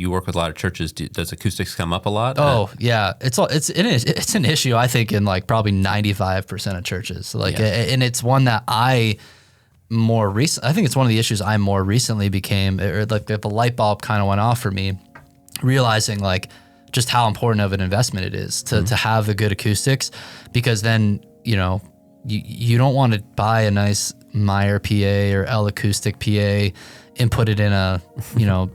You work with a lot of churches. Does acoustics come up a lot? Oh yeah, it's an issue, I think, in like probably 95% of churches. Like, and it's one that I think it's one of the issues I more recently became, or like the light bulb kind of went off for me, realizing like just how important of an investment it is to have the good acoustics, because then, you don't want to buy a nice Meyer PA or L Acoustic PA and put it in a,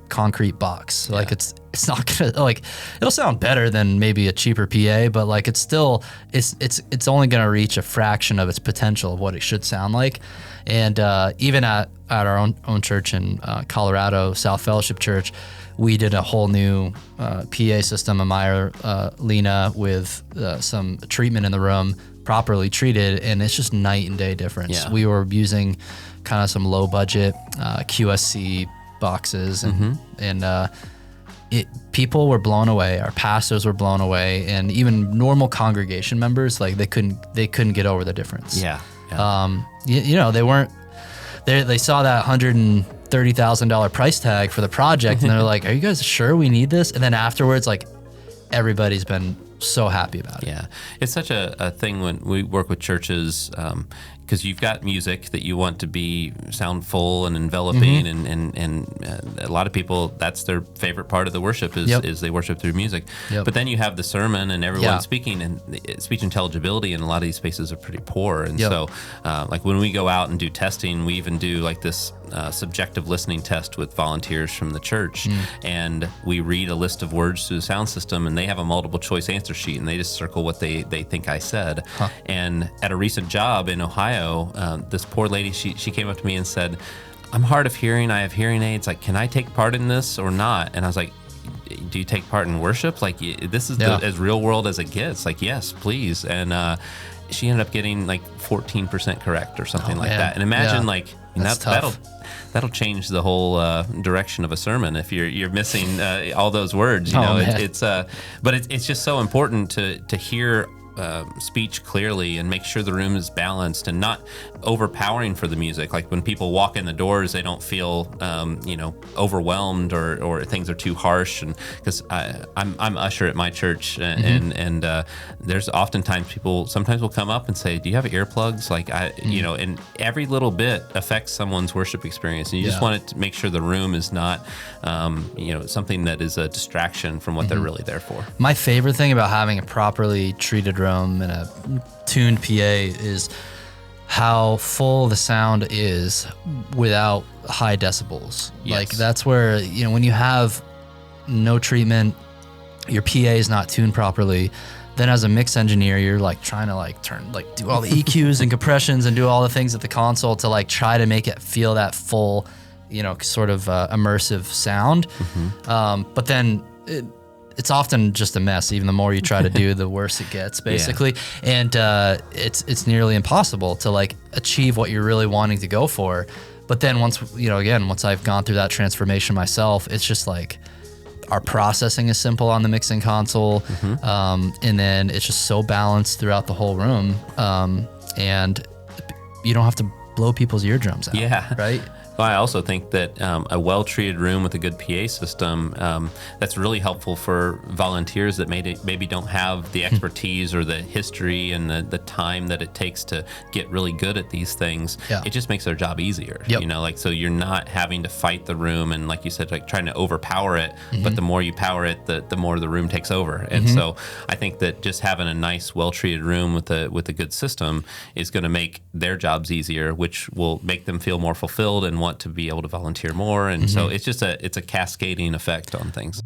concrete box. Like it's not gonna, like, it'll sound better than maybe a cheaper PA, but like it's still, it's only gonna reach a fraction of its potential of what it should sound like. And even at our own church in Colorado, South Fellowship Church, we did a whole new PA system, a Meyer Lena with some treatment in the room, properly treated, and it's just night and day difference. Yeah. We were using kind of some low budget QSC boxes, and people were blown away. Our pastors were blown away, and even normal congregation members, like they couldn't get over the difference. Yeah. They saw that $130,000 price tag for the project, and they're like, "Are you guys sure we need this?" And then afterwards, like, everybody's been so happy about it. Yeah, it's such a thing when we work with churches, because you've got music that you want to be sound full and enveloping, and a lot of people, that's their favorite part of the worship is they worship through music. But then you have the sermon and everyone speaking, and speech intelligibility in a lot of these spaces are pretty poor. And so like when we go out and do testing, we even do like this subjective listening test with volunteers from the church, and we read a list of words through the sound system, and they have a multiple choice answer sheet, and they just circle what they think I said. And at a recent job in Ohio, this poor lady, she came up to me and said, "I'm hard of hearing, I have hearing aids, like, can I take part in this or not?" And I was like, "Do you take part in worship? Like, this is as real world as it gets. Like, yes, please." And she ended up getting like 14% correct or something like that. And imagine like, that'll change the whole direction of a sermon if you're missing all those words. But it's just so important to hear speech clearly and make sure the room is balanced and not overpowering for the music. Like when people walk in the doors, they don't feel overwhelmed or things are too harsh. And because I'm usher at my church, and there's oftentimes people sometimes will come up and say, "Do you have earplugs?" Like and every little bit affects someone's worship experience, and you just want to make sure the room is not something that is a distraction from what they're really there for. My favorite thing about having a properly treated room and a tuned PA is how full the sound is without high decibels. Yes. Like that's where, when you have no treatment, your PA is not tuned properly, then as a mix engineer, you're like trying to like do all the EQs and compressions and do all the things at the console to like try to make it feel that full, sort of immersive sound. But then it's often just a mess. Even the more you try to do, the worse it gets, basically. And it's nearly impossible to like achieve what you're really wanting to go for. But then once I've gone through that transformation myself, it's just like our processing is simple on the mixing console, and then it's just so balanced throughout the whole room, and you don't have to blow people's eardrums out. Yeah. Right. Well, I also think that a well-treated room with a good PA system, that's really helpful for volunteers that maybe don't have the expertise or the history and the time that it takes to get really good at these things. It just makes their job easier. So you're not having to fight the room and, like you said, like trying to overpower it, but the more you power it, the more the room takes over. And so I think that just having a nice, well-treated room with a good system is going to make their jobs easier, which will make them feel more fulfilled and want to be able to volunteer more. And so it's just a cascading effect on things.